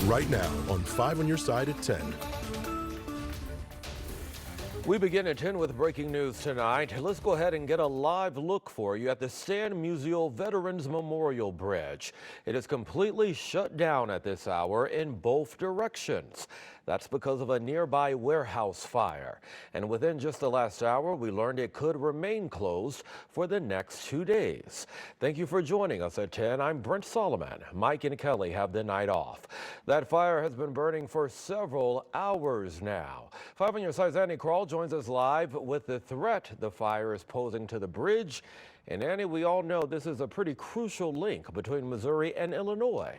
right now on 5 on your side at 10. We begin at 10 with breaking news tonight. Let's go ahead and get a live look for you at the San Musial Veterans Memorial Bridge. It is completely shut down at this hour in both directions. That's because of a nearby warehouse fire. And within just the last hour, we learned it could remain closed for the next 2 days. Thank you for joining us at 10. I'm Brent Solomon. Mike and Kelly have the night off. That fire has been burning for several hours now. 5 on your side's Annie Krall joins us live with the threat the fire is posing to the bridge. And Annie, we all know this is a pretty crucial link between Missouri and Illinois.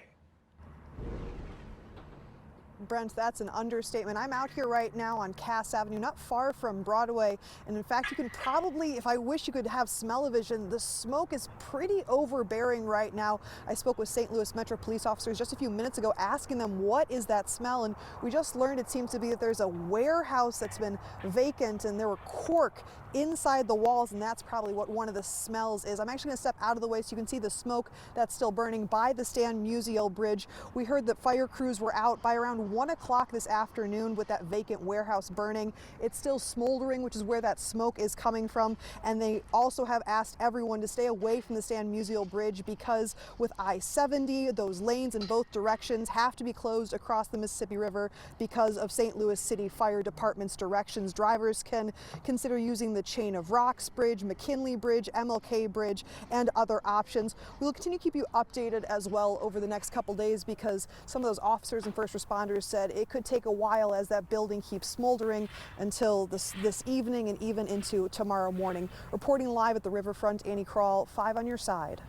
Brent, that's an understatement. I'm out here right now on Cass Avenue, not far from Broadway. And in fact, you can probably, if I wish you could have smell-o-vision, the smoke is pretty overbearing right now. I spoke with St. Louis Metro police officers just a few minutes ago, asking them what is that smell. And we just learned it seems to be that there's a warehouse that's been vacant and there were cork inside the walls, and that's probably what one of the smells is. I'm actually going to step out of the way so you can see the smoke that's still burning by the San Musial Bridge. We heard that fire crews were out by around 1 o'clock this afternoon with that vacant warehouse burning. It's still smoldering, which is where that smoke is coming from. And they also have asked everyone to stay away from the San Musial Bridge because with I-70, those lanes in both directions have to be closed across the Mississippi River because of St. Louis City Fire Department's directions. Drivers can consider using the Chain of Rocks Bridge, McKinley Bridge, MLK Bridge, and other options. We will continue to keep you updated as well over the next couple days because some of those officers and first responders said it could take a while as that building keeps smoldering until this evening and even into tomorrow morning. Reporting live at the riverfront, Annie Krall, 5 on your side.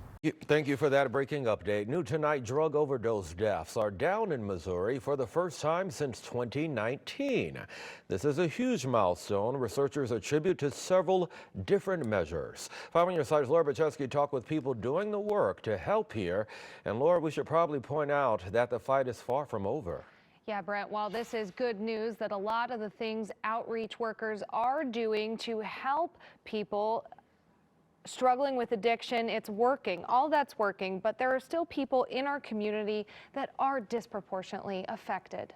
Thank you for that breaking update. New tonight, drug overdose deaths are down in Missouri for the first time since 2019. This is a huge milestone researchers attribute to several different measures. 5 on your side's Laura Bachewski talked with people doing the work to help here. And Laura, we should probably point out that the fight is far from over. Yeah, Brent, while this is good news that a lot of the things outreach workers are doing to help people struggling with addiction, it's working. All that's working, but there are still people in our community that are disproportionately affected.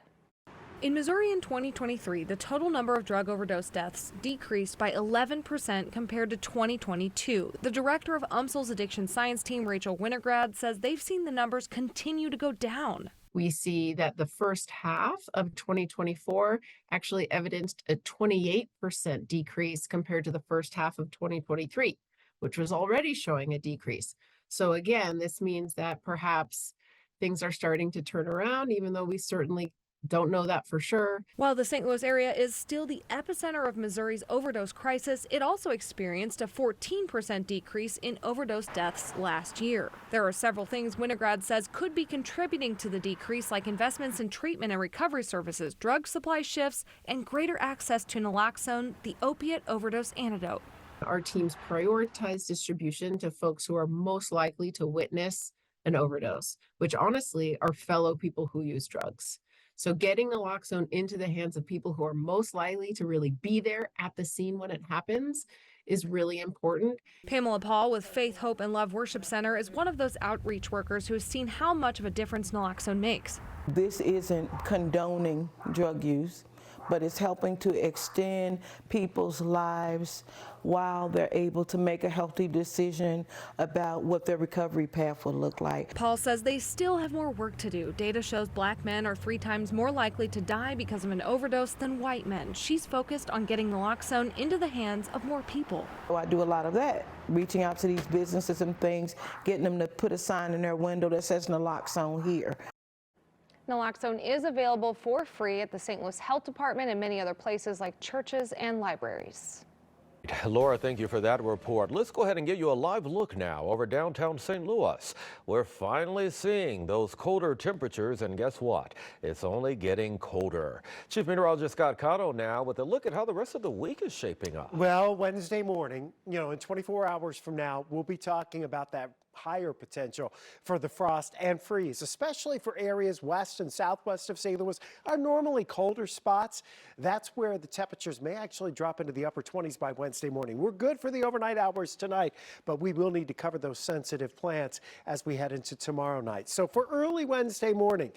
In Missouri in 2023, the total number of drug overdose deaths decreased by 11% compared to 2022. The director of UMSL's addiction science team, Rachel Winograd, says they've seen the numbers continue to go down. We see that the first half of 2024 actually evidenced a 28% decrease compared to the first half of 2023, which was already showing a decrease. So again, this means that perhaps things are starting to turn around, even though we certainly don't know that for sure. While the St. Louis area is still the epicenter of Missouri's overdose crisis, it also experienced a 14% decrease in overdose deaths last year. There are several things Winograd says could be contributing to the decrease, like investments in treatment and recovery services, drug supply shifts, and greater access to naloxone, the opiate overdose antidote. Our teams prioritize distribution to folks who are most likely to witness an overdose, which honestly are fellow people who use drugs. So getting naloxone into the hands of people who are most likely to really be there at the scene when it happens is really important. Pamela Paul with Faith, Hope, and Love Worship Center is one of those outreach workers who has seen how much of a difference naloxone makes. This isn't condoning drug use, but it's helping to extend people's lives while they're able to make a healthy decision about what their recovery path will look like. Paul says they still have more work to do. Data shows Black men are 3 times more likely to die because of an overdose than white men. She's focused on getting naloxone into the hands of more people. So I do a lot of that, reaching out to these businesses and things, getting them to put a sign in their window that says naloxone here. Naloxone is available for free at the St. Louis Health Department and many other places like churches and libraries. Laura, thank you for that report. Let's go ahead and give you a live look now over downtown St. Louis. We're finally seeing those colder temperatures, and guess what? It's only getting colder. Chief Meteorologist Scott Cotto now with a look at how the rest of the week is shaping up. Well, Wednesday morning, in 24 hours from now, we'll be talking about that higher potential for the frost and freeze, especially for areas west and southwest of St. Louis are normally colder spots. That's where the temperatures may actually drop into the upper 20s by Wednesday morning. We're good for the overnight hours tonight, but we will need to cover those sensitive plants as we head into tomorrow night. So for early Wednesday morning,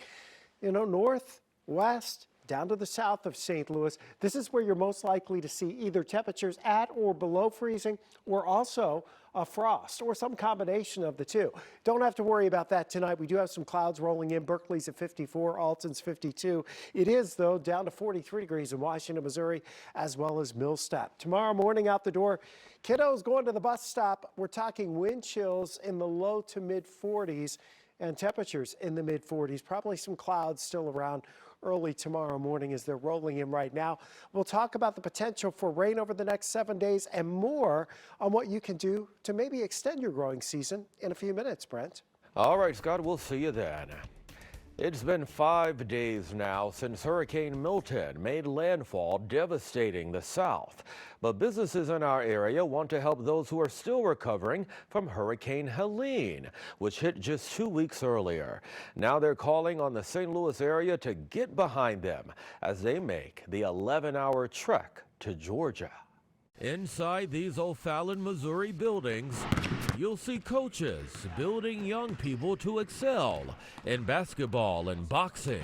north, west, down to the south of St. Louis. This is where you're most likely to see either temperatures at or below freezing, or also a frost, or some combination of the two. Don't have to worry about that tonight. We do have some clouds rolling in. Berkeley's at 54, Alton's 52. It is, though, down to 43 degrees in Washington, Missouri, as well as Millstep. Tomorrow morning out the door, kiddos going to the bus stop. We're talking wind chills in the low to mid 40s and temperatures in the mid 40s. Probably some clouds still around early tomorrow morning as they're rolling in right now. We'll talk about the potential for rain over the next 7 days and more on what you can do to maybe extend your growing season in a few minutes, Brent. All right, Scott, we'll see you then. It's been 5 days now since Hurricane Milton made landfall, devastating the South. But businesses in our area want to help those who are still recovering from Hurricane Helene, which hit just 2 weeks earlier. Now they're calling on the St. Louis area to get behind them as they make the 11-hour trek to Georgia. Inside these O'Fallon, Missouri buildings, you'll see coaches building young people to excel in basketball and boxing.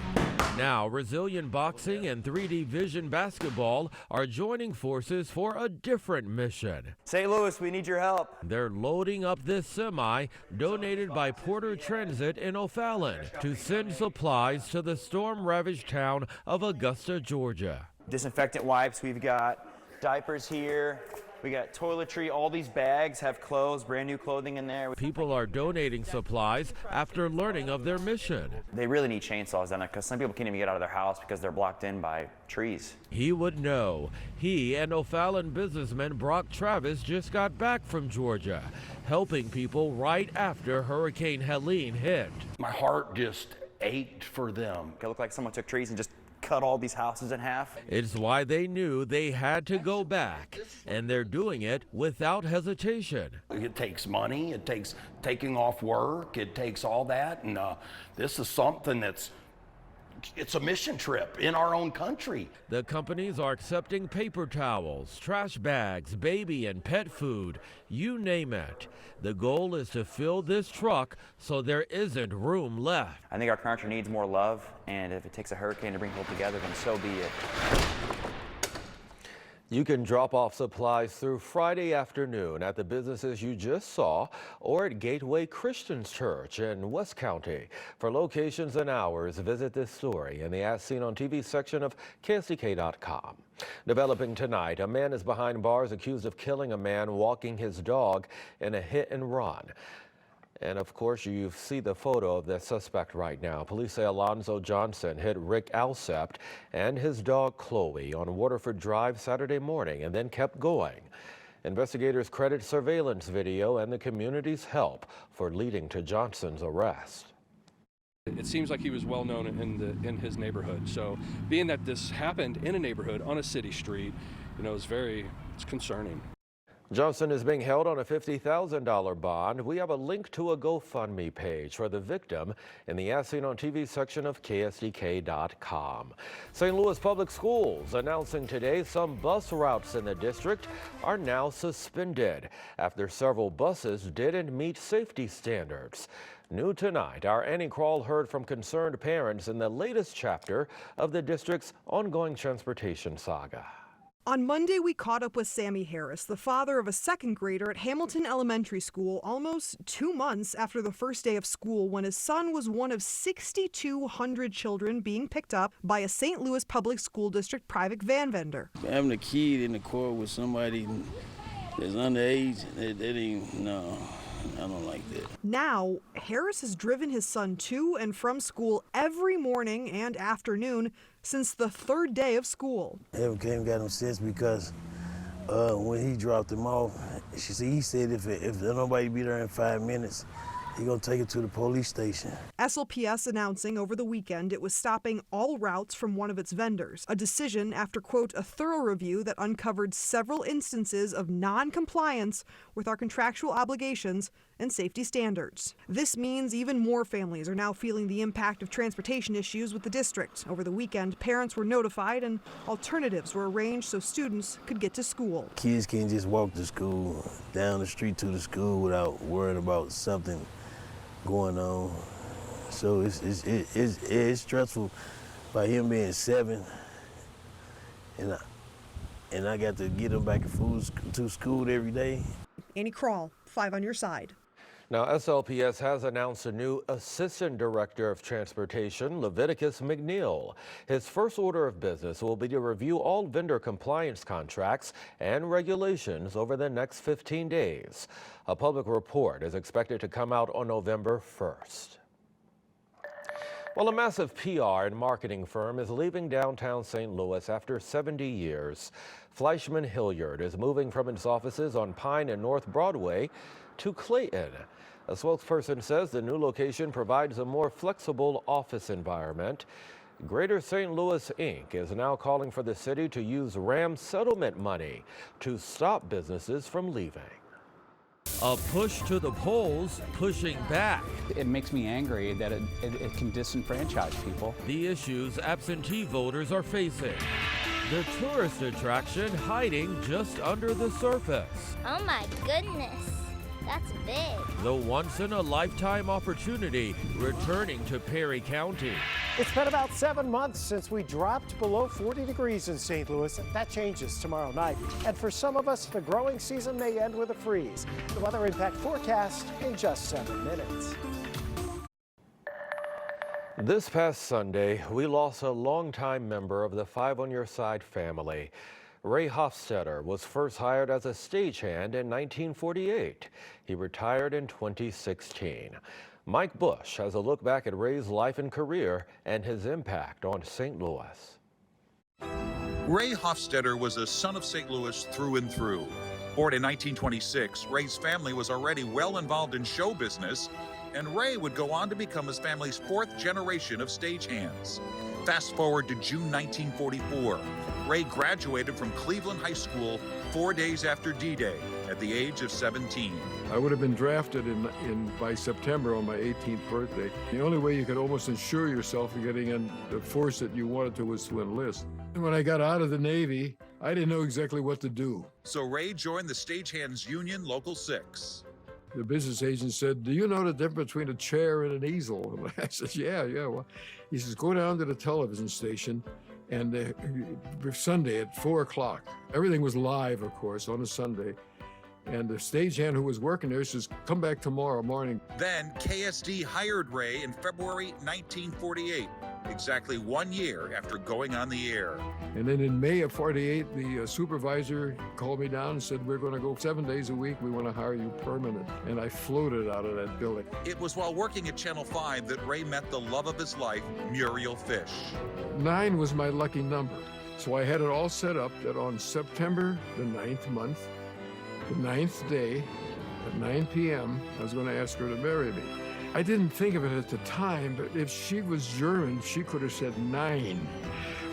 Now, Resilient Boxing and 3D Vision Basketball are joining forces for a different mission. St. Louis, we need your help. They're loading up this semi donated by Porter Transit in O'Fallon to send supplies to the storm-ravaged town of Augusta, Georgia. Disinfectant wipes, we've got diapers here. We got toiletry. All these bags have clothes, brand new clothing in there. People are donating supplies after learning of their mission. They really need chainsaws down there because some people can't even get out of their house because they're blocked in by trees. He would know. He and O'Fallon businessman Brock Travis just got back from Georgia, helping people right after Hurricane Helene hit. My heart just ached for them. It looked like someone took trees and just cut all these houses in half. It's why they knew they had to go back, and they're doing it without hesitation. It takes money, it takes taking off work, it takes all that, and this is something it's a mission trip in our own country. The companies are accepting paper towels, trash bags, baby and pet food, you name it. The goal is to fill this truck so there isn't room left. I think our country needs more love, and if it takes a hurricane to bring people together, then so be it. You can drop off supplies through Friday afternoon at the businesses you just saw or at Gateway Christian Church in West County. For locations and hours, visit this story in the As Seen on TV section of KSDK.com. Developing tonight, a man is behind bars accused of killing a man walking his dog in a hit and run. And of course, you see the photo of the suspect right now. Police say Alonzo Johnson hit Rick Alsept and his dog Chloe on Waterford Drive Saturday morning and then kept going. Investigators credit surveillance video and the community's help for leading to Johnson's arrest. It seems like he was well known in his neighborhood. So being that this happened in a neighborhood on a city street, it's concerning. Johnson is being held on a $50,000 bond. We have a link to a GoFundMe page for the victim in the As Seen on TV section of KSDK.com. St. Louis Public Schools announcing today some bus routes in the district are now suspended after several buses didn't meet safety standards. New tonight, our Annie Krall heard from concerned parents in the latest chapter of the district's ongoing transportation saga. On Monday, we caught up with Sammy Harris, the father of a second grader at Hamilton Elementary School, almost 2 months after the first day of school when his son was one of 6,200 children being picked up by a St. Louis Public School District private van vendor. Having a kid in the car with somebody that's underage, no. I don't like that. Now, Harris has driven his son to and from school every morning and afternoon since the third day of school. Haven't got no sense because when he dropped him off, he said if nobody be there in 5 minutes, he's going to take it to the police station. SLPS announcing over the weekend it was stopping all routes from one of its vendors, a decision after, quote, a thorough review that uncovered several instances of non-compliance with our contractual obligations and safety standards. This means even more families are now feeling the impact of transportation issues with the district. Over the weekend, parents were notified and alternatives were arranged so students could get to school. Kids can't just walk to school, down the street to the school without worrying about something going on. So it's stressful by him being 7, and I got to get him back to school every day. Annie Crawl, 5 on your side. Now, SLPS has announced a new Assistant Director of Transportation, Leviticus McNeil. His first order of business will be to review all vendor compliance contracts and regulations over the next 15 days. A public report is expected to come out on November 1st. Well, a massive PR and marketing firm is leaving downtown St. Louis after 70 years. Fleischman Hilliard is moving from its offices on Pine and North Broadway to Clayton. A spokesperson says the new location provides a more flexible office environment. Greater St. Louis Inc. is now calling for the city to use RAM settlement money to stop businesses from leaving. A push to the polls, pushing back. It makes me angry that it can disenfranchise people. The issues absentee voters are facing. The tourist attraction hiding just under the surface. Oh my goodness, that's big. The once-in-a-lifetime opportunity returning to Perry County. It's been about 7 months since we dropped below 40 degrees in St. Louis. That changes tomorrow night. And for some of us, the growing season may end with a freeze. The weather impact forecast in just 7 minutes. This past Sunday, we lost a longtime member of the 5 on Your Side family. Ray Hoffstetter was first hired as a stagehand in 1948. He retired in 2016. Mike Bush has a look back at Ray's life and career and his impact on St. Louis. Ray Hoffstetter was a son of St. Louis through and through. Born in 1926, Ray's family was already well involved in show business, and Ray would go on to become his family's 4th generation of stagehands. Fast forward to June 1944. Ray graduated from Cleveland High School 4 days after D-Day at the age of 17. I would have been drafted by September on my 18th birthday. The only way you could almost ensure yourself of getting in the force that you wanted to was to enlist. And when I got out of the Navy, I didn't know exactly what to do. So Ray joined the Stagehands Union Local 6. The business agent said, "Do you know the difference between a chair and an easel?" And I said, yeah. Well, he says, "Go down to the television station and Sunday at 4 o'clock. Everything was live, of course, on a Sunday. And the stagehand who was working there says, "Come back tomorrow morning." Then KSD hired Ray in February 1948, exactly 1 year after going on the air. And then in May of 48, the supervisor called me down and said, "We're going to go 7 days a week. We want to hire you permanent." And I floated out of that building. It was while working at Channel 5 that Ray met the love of his life, Muriel Fish. 9 was my lucky number. So I had it all set up that on September the 9th month, the 9th day, at 9 p.m., I was going to ask her to marry me. I didn't think of it at the time, but if she was German, she could have said 9.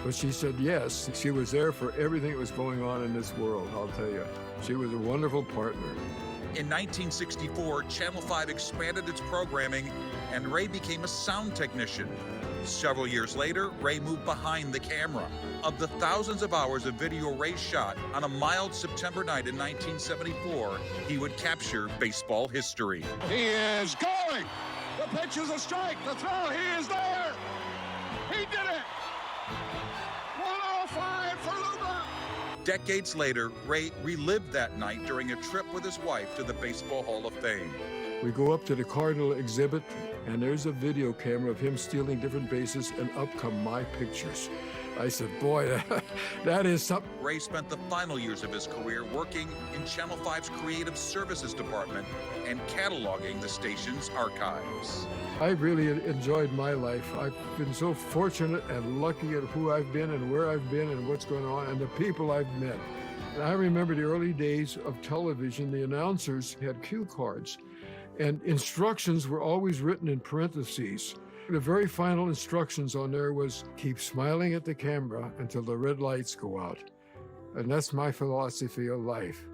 But she said yes. She was there for everything that was going on in this world, I'll tell you. She was a wonderful partner. In 1964, Channel 5 expanded its programming, and Ray became a sound technician. Several years later, Ray moved behind the camera. Of the thousands of hours of video Ray shot on a mild September night in 1974, he would capture baseball history. He is going! The pitch is a strike! The throw, he is there! He did it! 105 for Luba! Decades later, Ray relived that night during a trip with his wife to the Baseball Hall of Fame. We go up to the Cardinal exhibit, and there's a video camera of him stealing different bases, and up come my pictures. I said, boy, that is something. Ray spent the final years of his career working in Channel 5's Creative Services Department and cataloging the station's archives. I really enjoyed my life. I've been so fortunate and lucky at who I've been and where I've been and what's going on and the people I've met. And I remember the early days of television, the announcers had cue cards, and instructions were always written in parentheses. The very final instructions on there was, keep smiling at the camera until the red lights go out. And that's my philosophy of life.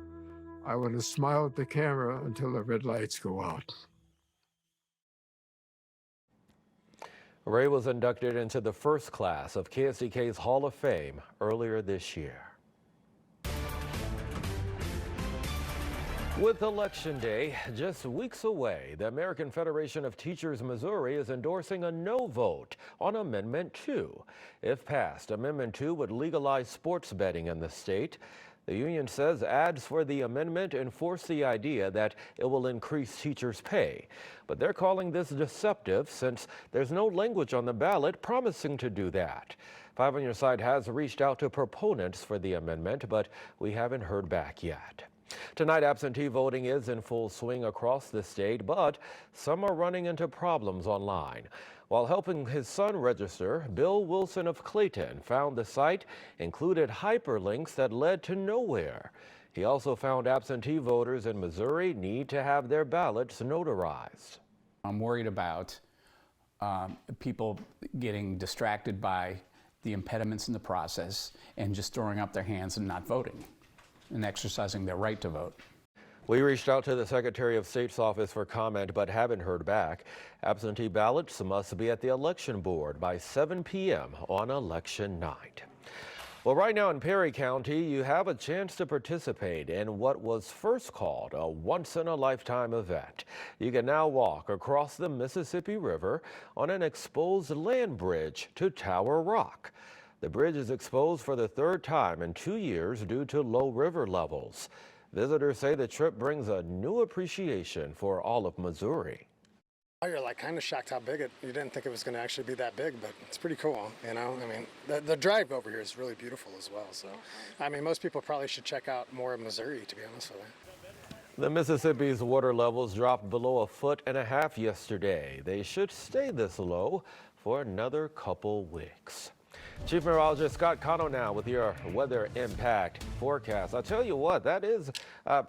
I want to smile at the camera until the red lights go out. Ray was inducted into the first class of KSDK's Hall of Fame earlier this year. With Election Day just weeks away, the American Federation of Teachers Missouri is endorsing a no vote on Amendment 2. If passed, Amendment 2 would legalize sports betting in the state. The union says ads for the amendment enforce the idea that it will increase teachers' pay. But they're calling this deceptive since there's no language on the ballot promising to do that. 5 on Your Side has reached out to proponents for the amendment, but we haven't heard back yet. Tonight, absentee voting is in full swing across the state, but some are running into problems online. While helping his son register, Bill Wilson of Clayton found the site included hyperlinks that led to nowhere. He also found absentee voters in Missouri need to have their ballots notarized. I'm worried about people getting distracted by the impediments in the process and just throwing up their hands and not voting and exercising their right to vote. We reached out to the Secretary of State's office for comment but haven't heard back. Absentee ballots must be at the election board by 7 p.m. on election night. Well, right now in Perry County, you have a chance to participate in what was first called a once-in-a-lifetime event. You can now walk across the Mississippi River on an exposed land bridge to Tower Rock. The bridge is exposed for the third time in 2 years due to low river levels. Visitors say the trip brings a new appreciation for all of Missouri. You're like kind of shocked how big you didn't think it was going to actually be that big, but it's pretty cool, you know. I mean, the drive over here is really beautiful as well. So, I mean, most people probably should check out more of Missouri, to be honest with you. The Mississippi's water levels dropped below 1.5 feet yesterday. They should stay this low for another couple weeks. Chief Meteorologist Scott Cano now with your weather impact forecast. I'll tell you what, that is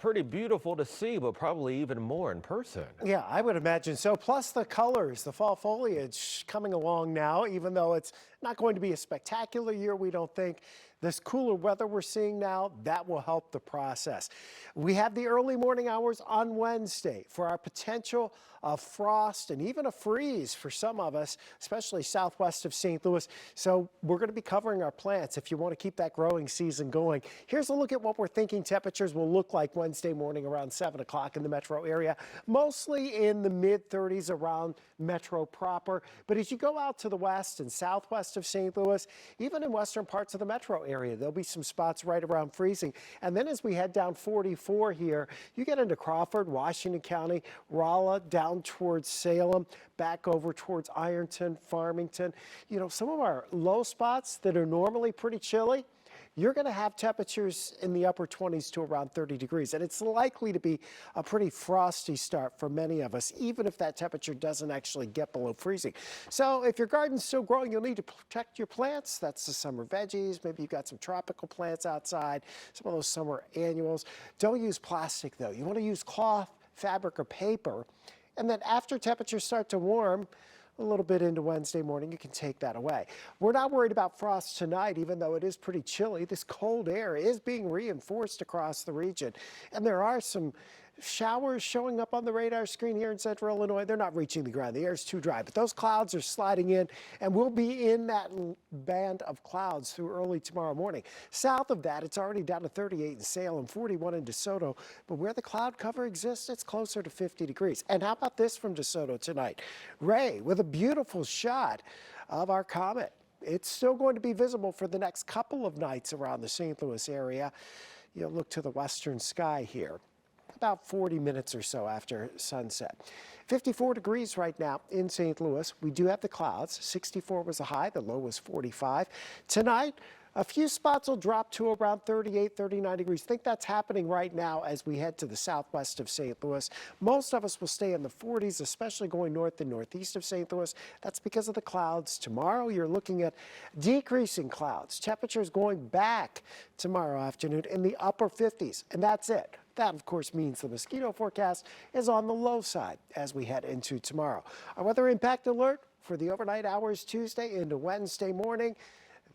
pretty beautiful to see, but probably even more in person. Yeah, I would imagine so. Plus the colors, the fall foliage coming along now, even though it's not going to be a spectacular year, we don't think. This cooler weather we're seeing now, that will help the process. We have the early morning hours on Wednesday for our potential of frost and even a freeze for some of us, especially southwest of St. Louis. So we're going to be covering our plants if you want to keep that growing season going. Here's a look at what we're thinking temperatures will look like Wednesday morning around 7 o'clock in the metro area, mostly in the mid-30s around metro proper. But as you go out to the west and southwest of St. Louis, even in western parts of the metro area, there'll be some spots right around freezing. And then as we head down 44 here, you get into Crawford, Washington County, Rolla, down towards Salem, back over towards Ironton, Farmington. You know, some of our low spots that are normally pretty chilly, you're going to have temperatures in the upper 20s to around 30 degrees. And it's likely to be a pretty frosty start for many of us, even if that temperature doesn't actually get below freezing. So if your garden's still growing, you'll need to protect your plants. That's the summer veggies. Maybe you've got some tropical plants outside, some of those summer annuals. Don't use plastic, though. You want to use cloth, fabric, or paper. And then after temperatures start to warm, a little bit into Wednesday morning, you can take that away. We're not worried about frost tonight, even though it is pretty chilly. This cold air is being reinforced across the region. And there are some showers showing up on the radar screen here in central Illinois. They're not reaching the ground. The air is too dry, but those clouds are sliding in, and we'll be in that band of clouds through early tomorrow morning. South of that, it's already down to 38 in Salem, 41 in DeSoto, but where the cloud cover exists, it's closer to 50 degrees. And how about this from DeSoto tonight? Ray with a beautiful shot of our comet. It's still going to be visible for the next couple of nights around the St. Louis area. You'll look to the western sky here about 40 minutes or so after sunset. 54 degrees right now in St. Louis. We do have the clouds. 64 was the high. The low was 45. Tonight, a few spots will drop to around 38, 39 degrees. Think that's happening right now as we head to the southwest of St. Louis. Most of us will stay in the 40s, especially going north and northeast of St. Louis. That's because of the clouds. Tomorrow, you're looking at decreasing clouds. Temperatures going back tomorrow afternoon in the upper 50s, and that's it. That, of course, means the mosquito forecast is on the low side as we head into tomorrow. Our weather impact alert for the overnight hours Tuesday into Wednesday morning.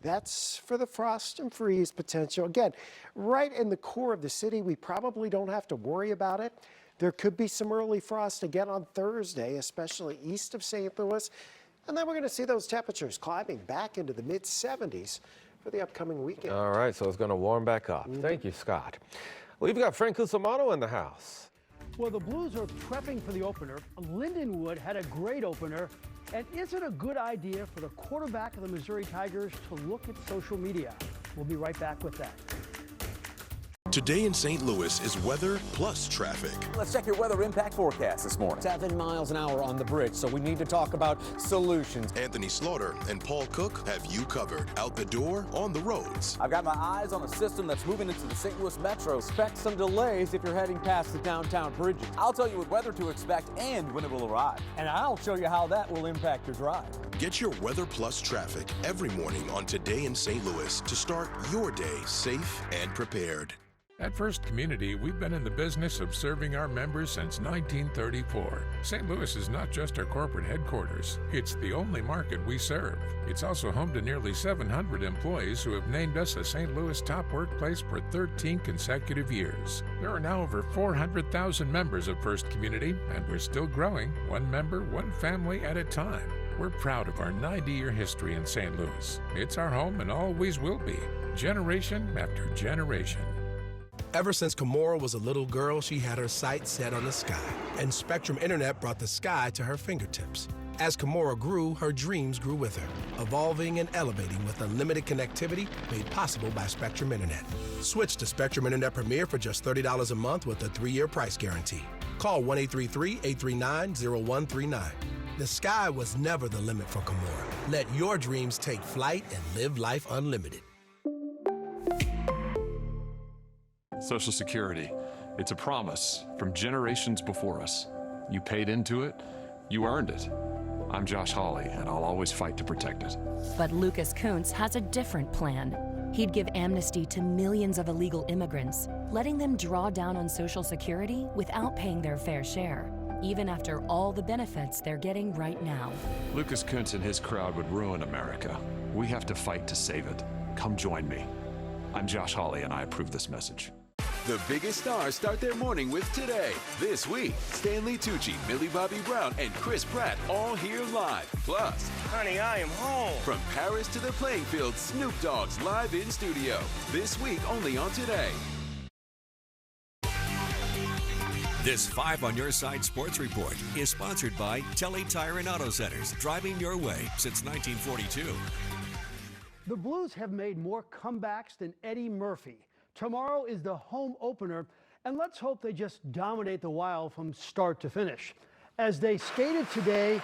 That's for the frost and freeze potential. Again, right in the core of the city, we probably don't have to worry about it. There could be some early frost again on Thursday, especially east of St. Louis. And then we're going to see those temperatures climbing back into the mid-70s for the upcoming weekend. All right, so it's going to warm back up. Thank you, Scott. We've got Frank Cusimano in the house. Well, the Blues are prepping for the opener. Lindenwood had a great opener. And is it a good idea for the quarterback of the Missouri Tigers to look at social media? We'll be right back with that. Today in St. Louis is weather plus traffic. Let's check your weather impact forecast this morning. 7 miles an hour on the bridge, so we need to talk about solutions. Anthony Slaughter and Paul Cook have you covered. Out the door, on the roads. I've got my eyes on a system that's moving into the St. Louis metro. Expect some delays if you're heading past the downtown bridges. I'll tell you what weather to expect and when it will arrive. And I'll show you how that will impact your drive. Get your weather plus traffic every morning on Today in St. Louis to start your day safe and prepared. At First Community, we've been in the business of serving our members since 1934. St. Louis is not just our corporate headquarters. It's the only market we serve. It's also home to nearly 700 employees who have named us a St. Louis top workplace for 13 consecutive years. There are now over 400,000 members of First Community, and we're still growing, one member, one family at a time. We're proud of our 90-year history in St. Louis. It's our home and always will be, generation after generation. Ever since Kimora was a little girl, she had her sights set on the sky, and Spectrum Internet brought the sky to her fingertips. As Kimora grew, her dreams grew with her, evolving and elevating with unlimited connectivity made possible by Spectrum Internet. Switch to Spectrum Internet Premier for just $30 a month with a 3-year price guarantee. Call 1-833-839-0139. The sky was never the limit for Kimora. Let your dreams take flight and live life unlimited. Social Security. It's a promise from generations before us. You paid into it, you earned it. I'm Josh Hawley, and I'll always fight to protect it. But Lucas Kuntz has a different plan. He'd give amnesty to millions of illegal immigrants, letting them draw down on Social Security without paying their fair share, even after all the benefits they're getting right now. Lucas Kuntz and his crowd would ruin America. We have to fight to save it. Come join me. I'm Josh Hawley, and I approve this message. The biggest stars start their morning with Today. This week, Stanley Tucci, Millie Bobby Brown, and Chris Pratt all here live. Plus, honey, I am home. From Paris to the playing field, Snoop Dogg's live in studio. This week only on Today. This 5 on Your Side Sports Report is sponsored by Telly Tire and Auto Centers, driving your way since 1942. The Blues have made more comebacks than Eddie Murphy. Tomorrow is the home opener, and let's hope they just dominate the Wild from start to finish. As they skated today,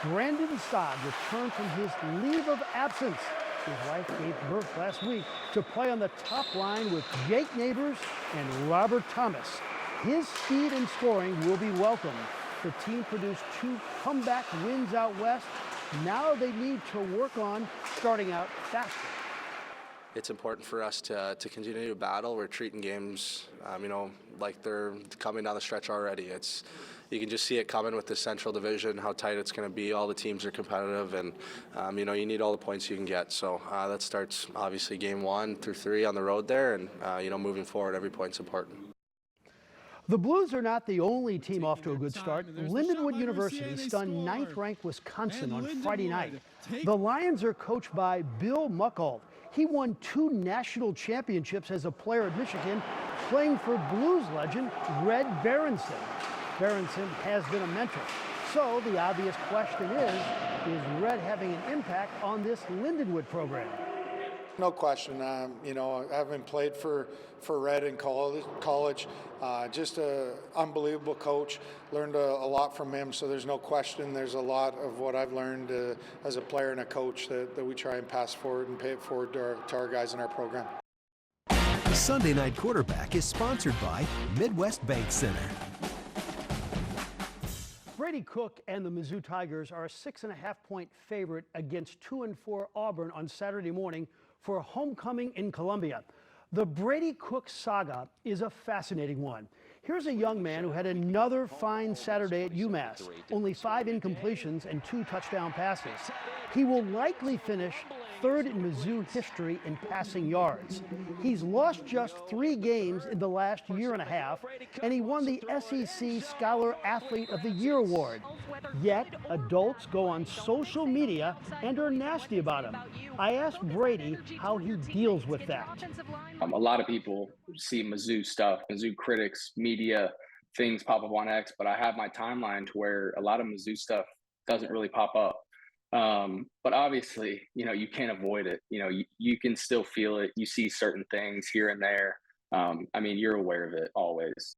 Brandon Saad returned from his leave of absence. His wife gave birth last week to play on the top line with Jake Neighbors and Robert Thomas. His speed and scoring will be welcome. The team produced 2 comeback wins out west. Now they need to work on starting out faster. It's important for us to continue to battle. We're treating games, like they're coming down the stretch already. You can just see it coming with the Central Division, how tight it's going to be. All the teams are competitive, and you need all the points you can get. So that starts obviously game 1 through 3 on the road there, and moving forward, every point's important. The Blues are not the only team off to a good start. Lindenwood University stunned 9th-ranked Wisconsin on Friday night. The Lions are coached by Bill Muckalt. He won 2 national championships as a player at Michigan, playing for Blues legend Red Berenson. Berenson has been a mentor. So the obvious question is Red having an impact on this Lindenwood program? No question. Having played for Red in college, just an unbelievable coach. Learned a lot from him, so there's no question. There's a lot of what I've learned as a player and a coach that we try and pass forward and pay it forward to our guys in our program. Sunday Night Quarterback is sponsored by Midwest Bank Center. Brady Cook and the Mizzou Tigers are a 6.5-point favorite against 2-4 Auburn on Saturday morning for homecoming in Columbia. The Brady Cook saga is a fascinating one. Here's a young man who had another fine Saturday at UMass, only 5 incompletions and 2 touchdown passes. He will likely finish third in Mizzou history in passing yards. He's lost just 3 games in the last year and a half, and he won the SEC Scholar Athlete of the Year award. Yet, adults go on social media and are nasty about him. I asked Brady how he deals with that. A lot of people see Mizzou stuff, Mizzou critics, media, things pop up on X, but I have my timeline to where a lot of Mizzou stuff doesn't really pop up. But obviously, you can't avoid it. You can still feel it. You see certain things here and there. You're aware of it always.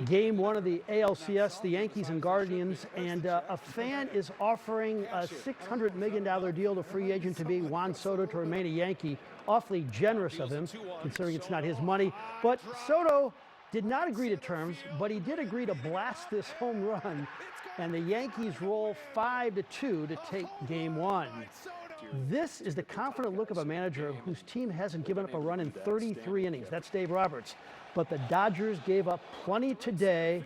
Game 1 of the ALCS, the Yankees and Guardians, and a fan is offering a $600 million deal to free agent to be Juan Soto to remain a Yankee. Awfully generous of him, considering it's not his money. But Soto did not agree to terms, but he did agree to blast this home run, and the Yankees roll 5-2 to take Game 1. This is the confident look of a manager whose team hasn't given up a run in 33 innings. That's Dave Roberts. But the Dodgers gave up plenty today.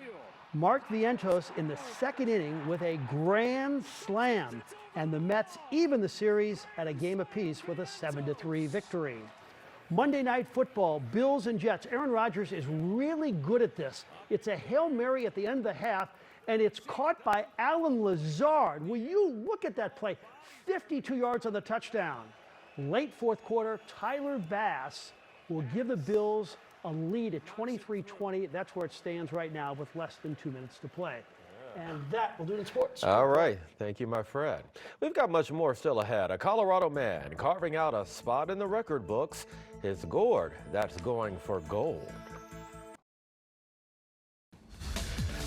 Mark Vientos in the 2nd inning with a grand slam, and the Mets even the series at a game apiece with a 7-3 victory. Monday Night Football, Bills and Jets. Aaron Rodgers is really good at this. It's a Hail Mary at the end of the half, and it's caught by Allen Lazard. Will you look at that play? 52 yards on the touchdown. Late 4th quarter, Tyler Bass will give the Bills a lead at 23-20. That's where it stands right now with less than 2 minutes to play. And that will do it in sports. All right. Thank you, my friend. We've got much more still ahead. A Colorado man carving out a spot in the record books. His gourd that's going for gold.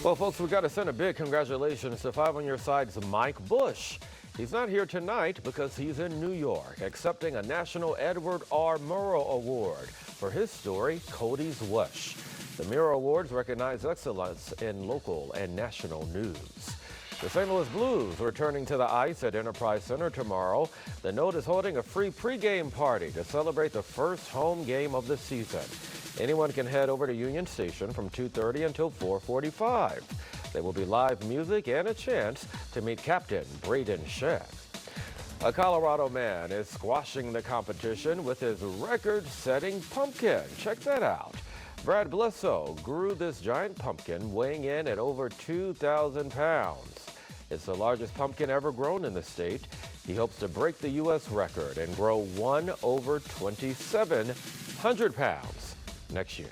Well, folks, we've got to send a big congratulations to 5 on Your Side's Mike Bush. He's not here tonight because he's in New York accepting a National Edward R. Murrow Award for his story, Cody's Wush. The Murrow Awards recognize excellence in local and national news. The St. Louis Blues returning to the ice at Enterprise Center tomorrow. The Note is holding a free pregame party to celebrate the first home game of the season. Anyone can head over to Union Station from 2:30 until 4:45. There will be live music and a chance to meet Captain Braden Sheck. A Colorado man is squashing the competition with his record-setting pumpkin. Check that out. Brad Blesso grew this giant pumpkin weighing in at over 2,000 pounds. It's the largest pumpkin ever grown in the state. He hopes to break the U.S. record and grow one over 2,700 pounds next year.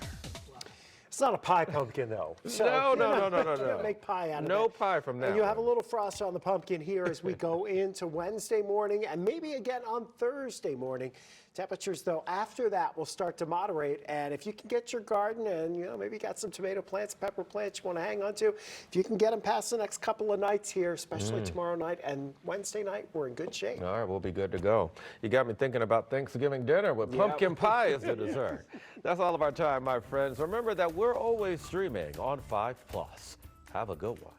It's not a pie pumpkin, though. So No. Make pie out of it. No pie from that. And you have a little frost on the pumpkin here as we go into Wednesday morning and maybe again on Thursday morning. Temperatures, though, after that will start to moderate. And if you can get your garden and, maybe you got some tomato plants, pepper plants you want to hang on to, if you can get them past the next couple of nights here, especially tomorrow night and Wednesday night, we're in good shape. All right, we'll be good to go. You got me thinking about Thanksgiving dinner with pumpkin pie as the dessert. That's all of our time, my friends. Remember that we're always streaming on 5+. Have a good one.